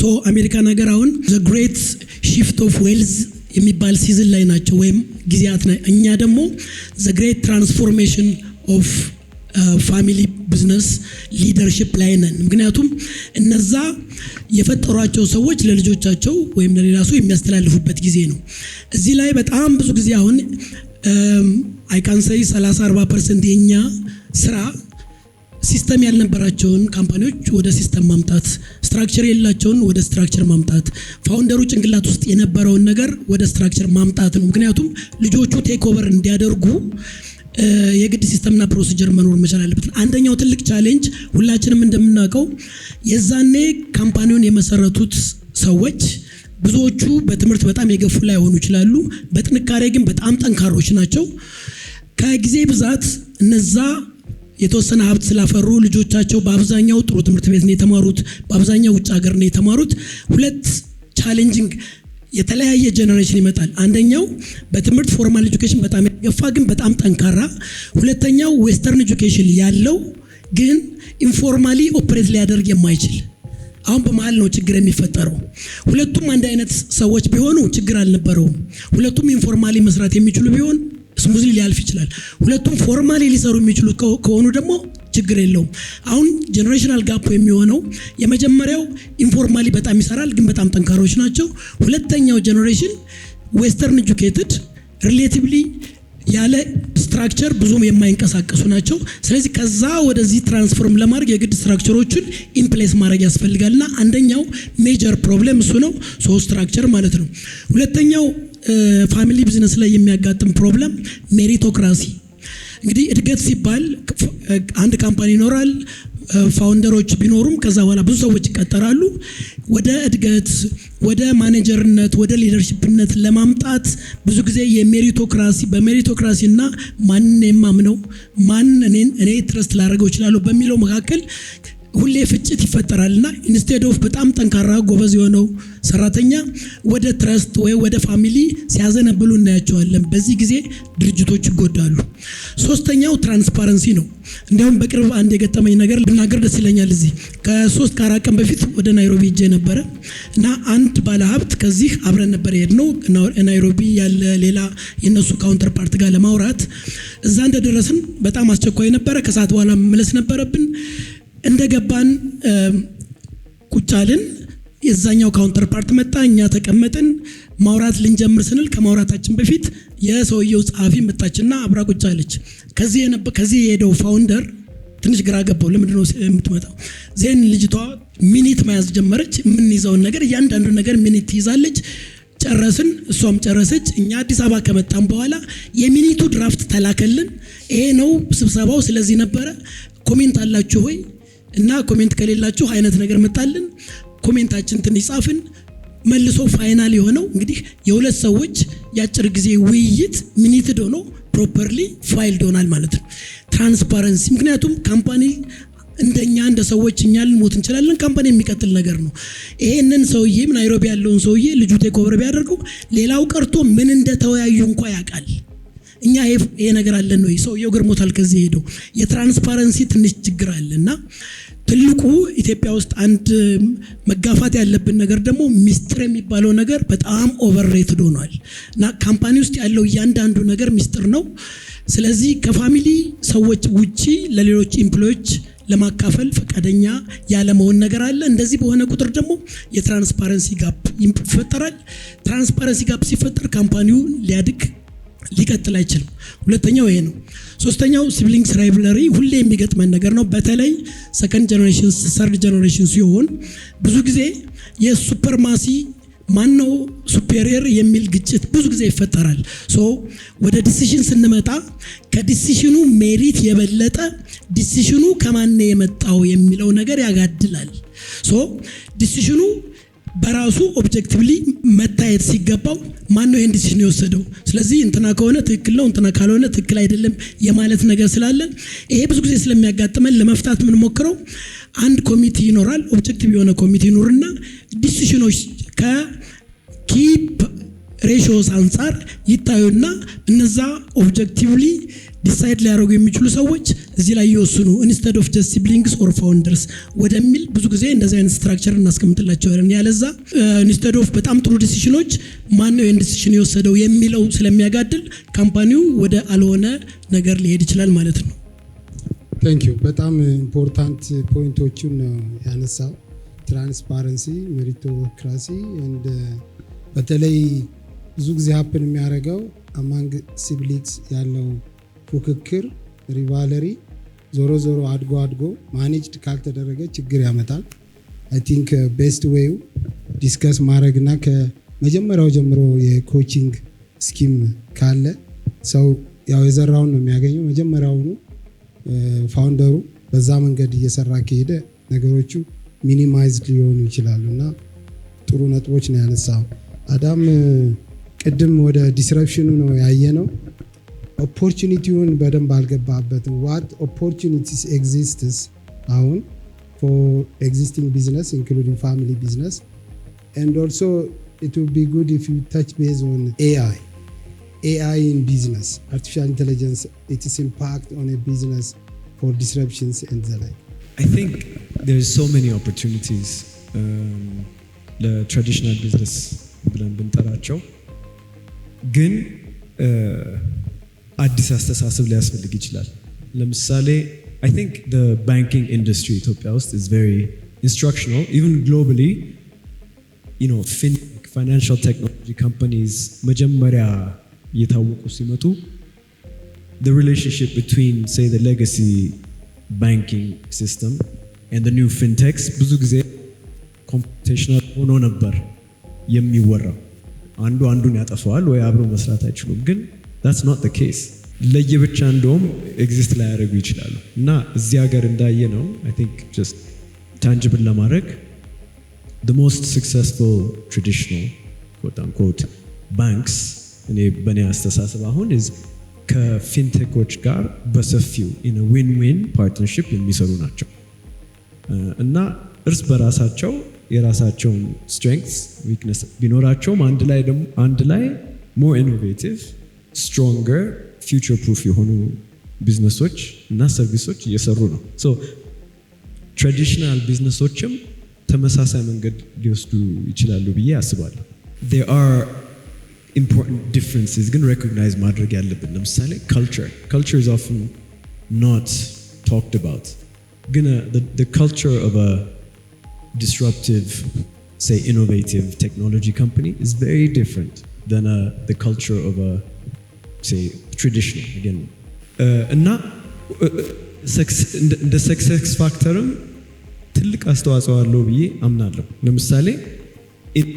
ሶ አሜሪካን ሀገር አሁን the great shift of wealth የሚባል ሲዝን ላይ ናቸው ወይም ጊዜያት ላይ። እኛ ደግሞ the great transformation of ፋሚሊ ቢዝነስ ሊደርሺፕ ላይ ነን። ምክንያቱም እነዛ የፈጠሯቸው ሰዎች ለልጆቻቸው ወይም ለሌላ ሰው የሚያስተላልፉበት ጊዜ ነው። እዚህ ላይ በጣም ብዙ ጊዜ አሁን አይ ካን ሴይ 30-40% የኛ ስራ ሲስተም ያልነበራቸውን ካምፓኒዎች ወደ ሲስተም ማምጣት፣ ስትራክቸር የሌላቸውን ወደ ስትራክቸር ማምጣት፣ ፋውንደሩ ጭንቅላት ውስጥ የነበረውን ነገር ወደ ስትራክቸር ማምጣት ነው። ምክንያቱም ልጆቹ ቴክ ኦቨር እንዲያደርጉ የግድ ሲስተምና ፕሮሲጀር መኖር መቻል አለበት። አንደኛው ትልቅ ቻሌንጅ ሁላችንም እንደምናውቀው የዛኔ ካምፓኒውን የመሰረቱት ሰዎች ብዙዎቹ በትምህርት በጣም የገፉ ላይ ሆኑ ይችላሉ፣ በጥንካሬ ግን በጣም ጠንካሮች ናቸው። ከጊዜ ብዛት እነዛ የተወሰነ ሀብት ስላፈሩ ልጆቻቸው በአብዛኛው ጥሩ ትምህርት ቤት ነው የተማሩት፣ በአብዛኛው ውጭ ሀገር ነው የተማሩት። ሁለት ቻሌንጂንግ የተለያየ ጀነሬሽን ይመጣል። አንደኛው በትምህርት ፎርማል ኤጁኬሽን በጣም ያገፋ ግን በጣም ጠንካራ፣ ሁለተኛው ዌስተርን ኤጁኬሽን ያለው ግን ኢንፎርማሊ ኦፕሬት ሊያደርግ የማይችል። አሁን በመሀል ነው ችግር የሚፈጠረው። ሁለቱም አንድ አይነት ሰዎች ቢሆኑ ችግር አልነበረውም። ሁለቱም ኢንፎርማሊ መስራት የሚችሉ ቢሆን ስሙዝሊ ሊያልፍ ይችላል። ሁለቱም ፎርማሊ ሊሰሩ የሚችሉ ከሆኑ ደግሞ ችግር የለውም። አሁን ጀነሬሽናል ጋፕ የሚሆነው የመጀመሪያው ኢንፎርማሊ በጣም ይሰራል ግን በጣም ጠንካሮች ናቸው። ሁለተኛው ጀነሬሽን ዌስተርን ኤጁኬትድ ሪሌቲቭሊ ያለ ስትራክቸር ብዙም የማይንቀሳቀሱ ናቸው። ስለዚህ ከዛ ወደዚህ ትራንስፎርም ለማድረግ የግድ ስትራክቸሮችን ኢንፕሌስ ማድረግ ያስፈልጋልና አንደኛው ሜጀር ፕሮብሌም እሱ ነው፣ ስትራክቸር ማለት ነው። ሁለተኛው ፋሚሊ ቢዝነስ ላይ የሚያጋጥም ፕሮብለም ሜሪቶክራሲ። እንግዲህ እድገት ሲባል አንድ ካምፓኒ ይኖራል፣ ፋውንደሮች ቢኖሩም ከዛ በኋላ ብዙ ሰዎች ይቀጠራሉ። ወደ እድገት፣ ወደ ማኔጀርነት፣ ወደ ሊደርሺፕነት ለማምጣት ብዙ ጊዜ በሜሪቶክራሲና ማንን የማምነው ማን እኔ ትረስት ላደርገው እችላለሁ በሚለው መካከል ሁሌ ፍጭት ይፈጠራልና ኢንስቴድ ኦፍ በጣም ጠንካራ ጎበዝ የሆነው ሰራተኛ ወደ ትረስት ወይ ወደ ፋሚሊ ሲያዘነብሉ እናያቸዋለን። በዚህ ጊዜ ድርጅቶች ይጎዳሉ። ሶስተኛው ትራንስፓረንሲ ነው። እንዲያውም በቅርብ አንድ የገጠመኝ ነገር ልናገር ደስ ይለኛል። እዚህ ከ3-4 ቀን በፊት ወደ ናይሮቢ ሄጄ ነበረ እና አንድ ባለሀብት ከዚህ አብረን ነበር የሄድነው ናይሮቢ ያለ ሌላ የነሱ ካውንተር ፓርት ጋር ለማውራት። እዛ እንደደረስን በጣም አስቸኳይ ነበረ። ከሰዓት በኋላ መመለስ ነበረብን። እንደገባን ቁጫልን የዛኛው ካውንተር ፓርት መጣ። እኛ ተቀመጥን። ማውራት ልንጀምር ስንል ከማውራታችን በፊት የሰውየው ጸሐፊ መጣችና አብራ ቁጫለች። ከዚህ የሄደው ፋውንደር ትንሽ ግራ ገባው። ለምንድን ነው የምትመጣው? ዜን ልጅቷ ሚኒት መያዝ ጀመረች። የምንይዘውን ነገር እያንዳንዱ ነገር ሚኒት ትይዛለች። ጨረስን፣ እሷም ጨረሰች። እኛ አዲስ አበባ ከመጣን በኋላ የሚኒቱ ድራፍት ተላከልን። ይሄ ነው ስብሰባው፣ ስለዚህ ነበረ። ኮሜንት አላችሁ ሆይ እና ኮሜንት ከሌላችሁ አይነት ነገር መጣልን። ኮሜንታችን ትንሽ ጻፍን። መልሶ ፋይናል የሆነው እንግዲህ የሁለት ሰዎች የአጭር ጊዜ ውይይት ሚኒትድ ሆኖ ፕሮፐርሊ ፋይልድ ሆናል ማለት ነው። ትራንስፓረንሲ፣ ምክንያቱም ካምፓኒ እንደኛ እንደ ሰዎች እኛ ልንሞት እንችላለን። ካምፓኒ የሚቀጥል ነገር ነው። ይሄንን ሰውዬ ናይሮቢ ያለውን ሰውዬ ልጁ ቴክ ኦቨር ቢያደርገው ሌላው ቀርቶ ምን እንደተወያዩ እንኳን ያውቃል። እኛ ይሄ ነገር አለን ነው። ሰውየው ገርሞታል። ከዚህ ሄደው የትራንስፓረንሲ ትንሽ ችግር አለና ትልቁ ኢትዮጵያ ውስጥ አንድ መጋፋት ያለብን ነገር ደግሞ ሚስጥር የሚባለው ነገር በጣም ኦቨርሬትድ ሆኗል እና ካምፓኒ ውስጥ ያለው እያንዳንዱ ነገር ሚስጥር ነው። ስለዚህ ከፋሚሊ ሰዎች ውጪ ለሌሎች ኢምፕሎዮች ለማካፈል ፈቃደኛ ያለመሆን ነገር አለ። እንደዚህ በሆነ ቁጥር ደግሞ የትራንስፓረንሲ ጋፕ ይፈጠራል። ትራንስፓረንሲ ጋፕ ሲፈጠር ካምፓኒው ሊቀጥል አይችልም። ሁለተኛው ይሄ ነው። ሶስተኛው ሲብሊንግስ ራይቨለሪ ሁሌ የሚገጥመን ነገር ነው። በተለይ ሰከንድ ጀነሬሽን ሰርድ ጀነሬሽን ሲሆን ብዙ ጊዜ የሱፐርማሲ ማነው ሱፔሪየር የሚል ግጭት ብዙ ጊዜ ይፈጠራል። ወደ ዲሲሽን ስንመጣ ከዲሲሽኑ ሜሪት የበለጠ ዲሲሽኑ ከማን የመጣው የሚለው ነገር ያጋድላል። ዲሲሽኑ በራሱ ኦብጀክቲቭሊ መታየት ሲገባው ማን ነው ይሄን ዲሲሽን የወሰደው፣ ስለዚህ እንትና ከሆነ ትክክል ነው እንትና ካልሆነ ትክክል አይደለም የማለት ነገር ስላለ ይሄ ብዙ ጊዜ ስለሚያጋጥመን ለመፍታት ምን ሞክረው አንድ ኮሚቴ ይኖራል። ኦብጀክቲቭ የሆነ ኮሚቴ ይኖርና ዲሲሽኖች ከኪፕ ሬሾስ አንፃር ይታዩና እነዛ ኦብጀክቲቭሊ ዲሳይድ ሊያደርጉ የሚችሉ ሰዎች እዚህ ላይ ይወስኑ ኢንስቴድ ኦፍ ጀስት ሲብሊንግስ ኦር ፋውንደርስ ወደሚል ብዙ ጊዜ እንደዚህ አይነት ስትራክቸር እናስቀምጥላቸዋለን። ያለዛ ኢንስቴድ ኦፍ በጣም ጥሩ ዲሲሽኖች ማን ነው ይሄን ዲሲሽን የወሰደው የሚለው ስለሚያጋድል ካምፓኒው ወደ አልሆነ ነገር ሊሄድ ይችላል ማለት ነው። ቴንክ ዩ። በጣም ኢምፖርታንት ፖይንቶቹን ያነሳው ትራንስፓረንሲ፣ ሜሪቶክራሲ እንደ በተለይ ብዙ ጊዜ ሀፕን የሚያደርገው አማንግ ሲብሊንግስ ያለው ፉክክር ሪቫለሪ ዞሮ አድጎ ማኔጅድ ካልተደረገ ችግር ያመጣል። አይ ቲንክ ቤስት ዌዩ ዲስከስ ማድረግና ከመጀመሪያው ጀምሮ የኮቺንግ ስኪም ካለ ሰው ያው የዘራውን ነው የሚያገኘው። መጀመሪያውኑ ፋውንደሩ በዛ መንገድ እየሰራ ከሄደ ነገሮቹ ሚኒማይዝድ ሊሆኑ ይችላሉ እና ጥሩ ነጥቦች ነው ያነሳው። አዳም ቅድም ወደ ዲስረፕሽኑ ነው ያየነው። ኦፖርቹኒቲውን በደንብ አልገባበትም። ዋት ኦፖርቹኒቲስ ኤግዚስትስ አሁን ፎር ኤግዚስቲንግ ቢዝነስ ኢንክሉዲንግ ፋሚሊ ቢዝነስ ኤንድ ኦልሶ ኢት ዊል ቢ ጉድ ኢፍ ዩ ታች ቤዝ ኦን AI in business, artificial intelligence, its impact on a business for disruptions and the like. I think there's so many opportunities ለትራዲሽናል ቢዝነስ ብለን ብንጠራቸው ግን አዲስ አስተሳሰብ ሊያስፈልግ ይችላል። ለምሳሌ I think the banking industry ኢትዮጵያ ውስጥ is very instructional, even globally. You know, financial technology companies መጀመሪያ እየታወቁ ሲመጡ the relationship between say the legacy banking system and the new fintechs ብዙ ጊዜ computational ሆኖ ነበር የሚወራው። አንዱ አንዱን ያጠፋዋል ወይ አብሮ መስራት አይችሉም። ግን that's not the case. ለየብቻ እንደውም ኤግዚስት ላይ ያደርጉ ይችላሉ። እና እዚህ ሀገር እንዳየ ነው አይ ቲንክ ጀስት ታንጅብል ለማድረግ the most successful traditional quote unquote banks እኔ በእኔ አስተሳሰብ አሁን ከፊንቴኮች ጋር በሰፊው in a win-win partnership የሚሰሩ ናቸው እና እርስ በራሳቸው የራሳቸውን strengths weakness ቢኖራቸውም አንድ ላይ more innovative stronger future proof የሆኑ ቢዝነሶች እና ሰርቪሶች እየሰሩ ነው። so traditional ቢዝነሶችም ተመሳሳይ መንገድ ሊወስዱ ይችላሉ ብዬ አስባለሁ። there are important differences ግን recognize ማድረግ ያለብን ለምሳሌ culture is often not talked about ግን the culture of a disruptive say innovative technology company is very different than the culture of a say traditional again እና እንደ success factorም ትልቅ አስተዋጽኦ አለው ብዬ አምናለሁ። ለምሳሌ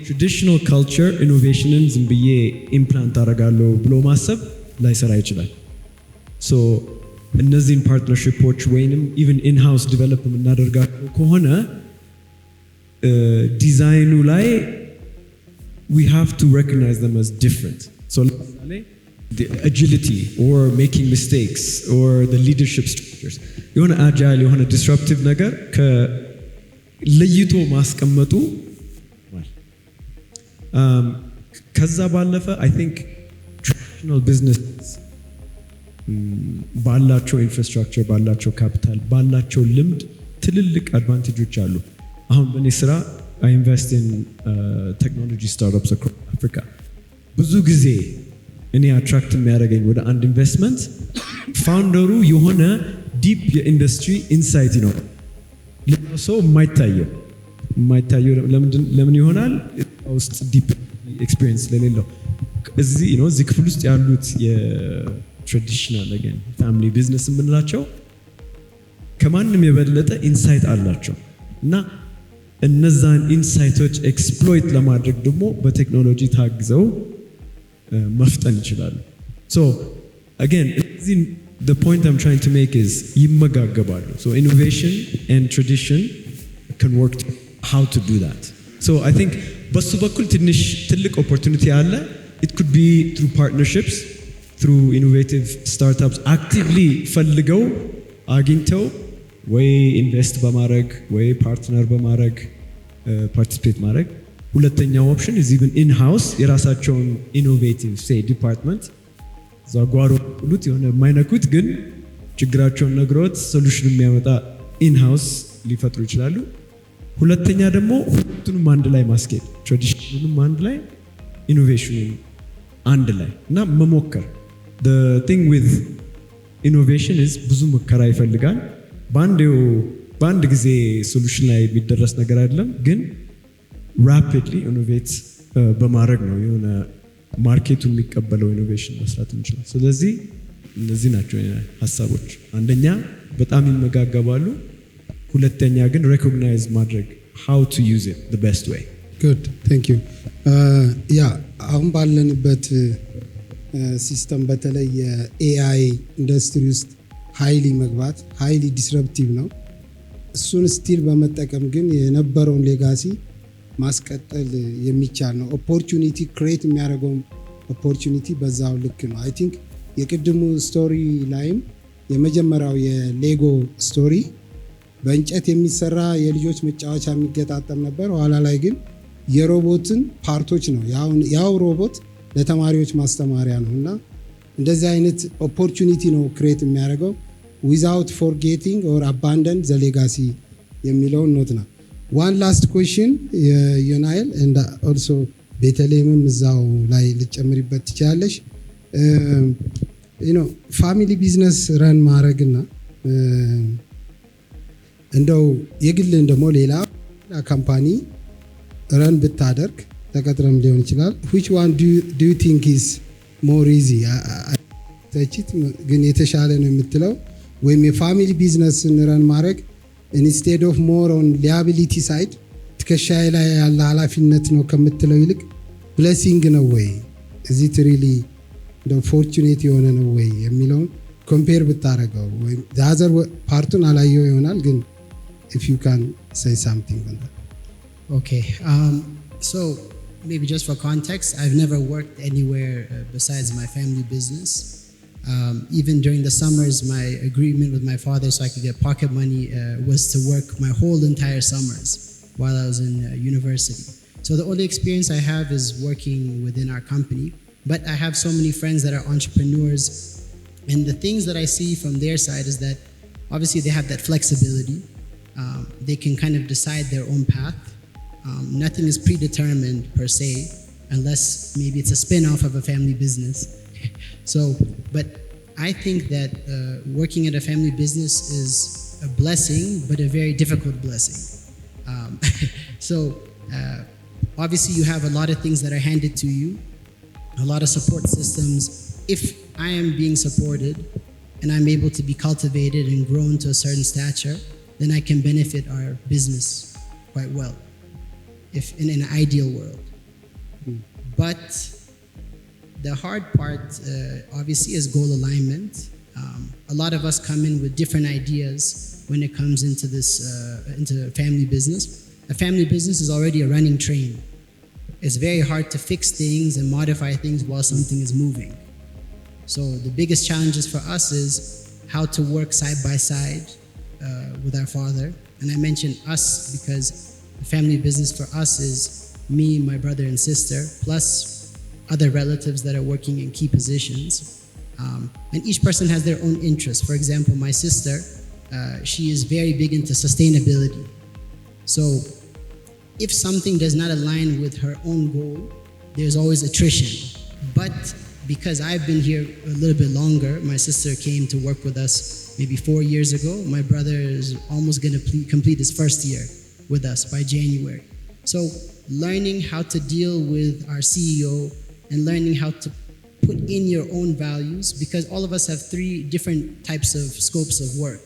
traditional culture innovationን ዝም ብዬ ኢምፕላንት አደርጋለሁ ብሎ ማሰብ ላይሰራ ይችላል። ሶ እነዚህን ፓርትነርሺፖች ወይንም ኢቭን ኢንሃውስ ዲቨሎፕ የምናደርጋቸው ከሆነ ዲዛይኑ ላይ we have to recognize them as different. So ለምሳሌ the agility or making mistakes or the leadership structures የሆነ agile የሆነ disruptive ነገር ከለይቶ ማስቀመጡ ከዛ ባለፈ I think traditional business ባላቸው ኢንፍራስትራክቸር ባላቸው ካፒታል ባላቸው ልምድ ትልልቅ አድቫንቴጆች አሉ። አሁን በእኔ ስራ I invest in technology startups across Africa ብዙ ጊዜ እኔ አትራክት የሚያደርገኝ ወደ አንድ ኢንቨስትመንት ፋውንደሩ የሆነ ዲፕ የኢንዱስትሪ ኢንሳይት ነው ለሰው የማይታየው ለምን ይሆናል ውስጥ ዲፕ ኤክስፒሪየንስ ስለሌለው እዚህ ክፍል ውስጥ ያሉት የትራዲሽናል again ፋሚሊ ቢዝነስ የምንላቸው ከማንም የበለጠ ኢንሳይት አላቸው እና እነዛን ኢንሳይቶች ኤክስፕሎይት ለማድረግ ደግሞ በቴክኖሎጂ ታግዘው መፍጠን ይችላሉ። so again the point I'm trying to make is ይመጋገባሉ። so innovation and tradition can work how to do that. so I think በሱ በኩል ትልቅ opportunity አለ. it could be through partnerships through innovative startups actively ፈልገው አግኝተው ወይ ኢንቨስት በማድረግ ወይ ፓርትነር በማድረግ ፓርቲሲፔት ማድረግ። ሁለተኛው ኦፕሽን is even in-house የራሳቸውን ኢኖቬቲቭ say ዲፓርትመንት ዛጓሮ ሁሉት የሆነ የማይነኩት ግን ችግራቸውን ነግሮት ሶሉሽን የሚያመጣ in-house ሊፈጥሩ ይችላሉ። ሁለተኛ ደግሞ ሁለቱንም አንድ ላይ ማስኬድ ትራዲሽናሉንም አንድ ላይ ኢኖቬሽኑን አንድ ላይ እና መሞከር። the thing with innovation is ብዙ ሙከራ ይፈልጋል። በአንድ ጊዜ ሶሉሽን ላይ የሚደረስ ነገር አይደለም ግን ራፒድሊ ኢኖቬት በማድረግ ነው የሆነ ማርኬቱን የሚቀበለው ኢኖቬሽን መስራት እንችላለን። ስለዚህ እነዚህ ናቸው ሀሳቦች። አንደኛ በጣም ይመጋገባሉ፣ ሁለተኛ ግን ሬኮግናይዝ ማድረግ how to use it the best way. good thank you አሁን ባለንበት ሲስተም በተለይ የኤአይ ኢንዱስትሪ ውስጥ ሃይሊ መግባት ሃይሊ ዲስረፕቲቭ ነው። እሱን ስቲል በመጠቀም ግን የነበረውን ሌጋሲ ማስቀጠል የሚቻል ነው። ኦፖርቹኒቲ ክሬት የሚያደርገው ኦፖርቹኒቲ በዛው ልክ ነው። አይ ቲንክ የቅድሙ ስቶሪ ላይም የመጀመሪያው የሌጎ ስቶሪ በእንጨት የሚሰራ የልጆች መጫወቻ የሚገጣጠም ነበር። ኋላ ላይ ግን የሮቦትን ፓርቶች ነው ያው ሮቦት ለተማሪዎች ማስተማሪያ ነው እና እንደዚህ አይነት ኦፖርቹኒቲ ነው ክሬት የሚያደርገው without forgetting or abandon the legacy የሚለውን ኖት ነው። one last question ዮናኤል and also ቤተልሔምም እዛው ላይ ልጨምሪበት ትችላለሽ። ፋሚሊ ቢዝነስ ረን ማድረግና እንደው የግልን ደግሞ ሌላ ካምፓኒ ረን ብታደርግ ተቀጥረም ሊሆን ይችላል which one do you think is more easy ግን የተሻለ ነው የምትለው ወይም የፋሚሊ ቢዝነስ ረን ማድረግ instead of more on liability side ትከሻዬ ላይ ያለ ኃላፊነት ነው ከምትለው ይልቅ blessing ነው ወይ is it really እንደው ፎርቹኔት የሆነ ነው ወይ የሚለውን ኮምፔር ብታረገው ወይም ዛዘር ፓርቱን አላየው ይሆናል ግን if you can say something on that. Okay, so maybe just for context, I've never worked anywhere besides my family business. Even during the summers, my agreement with my father so I could get pocket money was to work my whole entire summers while I was in university. So the only experience I have is working within our company, but I have so many friends that are entrepreneurs, and the things that I see from their side is that obviously they have that flexibility. They can kind of decide their own path. Nothing is predetermined per se, unless maybe it's a spin-off of a family business. So, but I think that working at a family business is a blessing, but a very difficult blessing. So, obviously you have a lot of things that are handed to you, a lot of support systems. If I am being supported and I'm able to be cultivated and grown to a certain stature, then I can benefit our business quite well, if in an ideal world. But the hard part, obviously, is goal alignment. A lot of us come in with different ideas when it comes into this, into family business. A family business is already a running train. It's very hard to fix things and modify things while something is moving. So the biggest challenges for us is how to work side by side with our father. And I mention us because the family business for us is me, my brother and sister, plus other relatives that are working in key positions. And each person has their own interests. For example, my sister, she is very big into sustainability. So if something does not align with her own goal, there's always attrition. But because I've been here a little bit longer, my sister came to work with us maybe 4 years ago. My brother is almost going to complete his first year with us by January. So learning how to deal with our CEO and learning how to put in your own values, because all of us have 3 different types of scopes of work.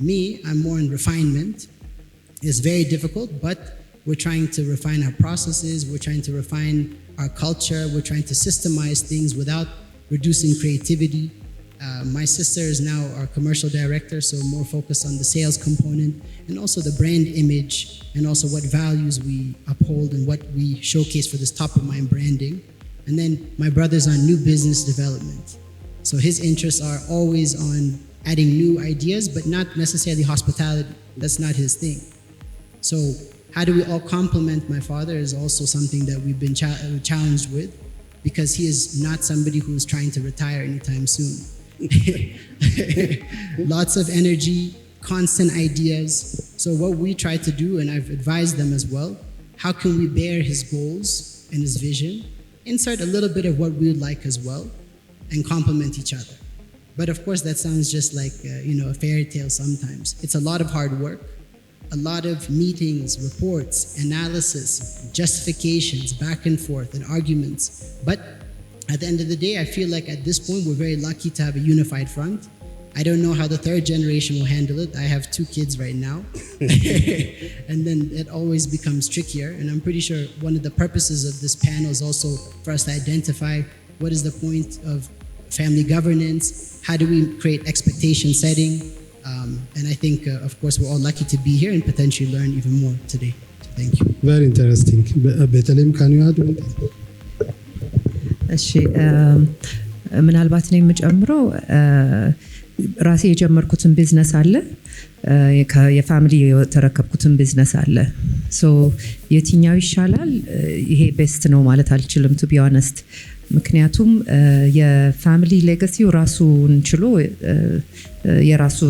Me, I'm more in refinement. It's very difficult, but we're trying to refine our processes, we're trying to refine our culture, we're trying to systemize things without reducing creativity. My sister is now our commercial director, so more focused on the sales component and also the brand image and also what values we uphold and what we showcase for this top of mind branding. And then my brother's on new business development. So his interests are always on adding new ideas, but not necessarily hospitality. That's not his thing. So how do we all complement my father is also something that we've been challenged with, because he is not somebody who is trying to retire anytime soon. Lots of energy, constant ideas. So what we try to do, and I've advised them as well, how can we bear his goals and his vision, insert a little bit of what we would like as well, and complement each other. But of course, that sounds just like a fairy tale sometimes. It's a lot of hard work, a lot of meetings, reports, analysis, justifications, back and forth, and arguments. But at the end of the day, I feel like at this point, we're very lucky to have a unified front. I don't know how the 3rd generation will handle it. I have 2 kids right now. And then it always becomes trickier. And I'm pretty sure one of the purposes of this panel is also for us to identify what is the point of family governance, how do we create expectation setting. And I think, of course, we're all lucky to be here and potentially learn even more today. So thank you. Very interesting. Bethlehem, can you add on that? እሺ ምናልባት ነው የምጨምረው ራሴ የጀመርኩትን ቢዝነስ አለ የፋሚሊ የተረከብኩትን ቢዝነስ አለ ሶ የትኛው ይሻላል ይሄ ቤስት ነው ማለት አልችልም ቱ ቢ ኦነስት ምክንያቱም የፋሚሊ ሌጋሲው ራሱን ችሎ የራሱ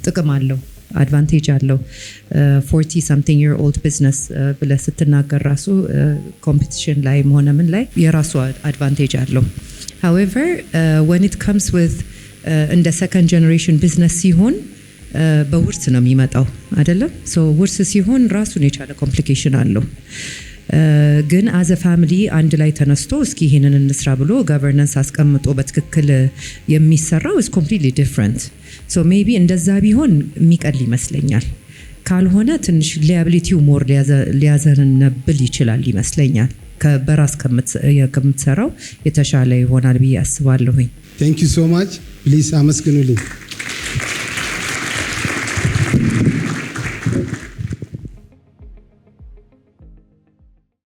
ጥቅም አለው advantage አለው 40 something year old business ብለ ስትናገር ራሱ competition ላይ ሆነ ምን ላይ የራሱ advantage አለው however when it comes with in the second generation business ሲሆን በውርስ ነው የሚመጣው አይደለም so ውርስ ሲሆን ራሱን የቻለ complication አለው ግን as a family አንድ ላይ ተነስቶ እስኪ ይሄንን እንስራ ብሎ governance አስቀምጦ በትክክል የሚሰራው is completely different so maybe እንደዛ ቢሆን የሚቀል ይመስለኛል ካልሆነ ትንሽ liability more ሊያዘንብል ይችላል ይመስለኛል በራስ ከምትሰራው የተሻለ ይሆናል ብዬ አስባለሁኝ። Thank you so much. Please አመስግኑልኝ።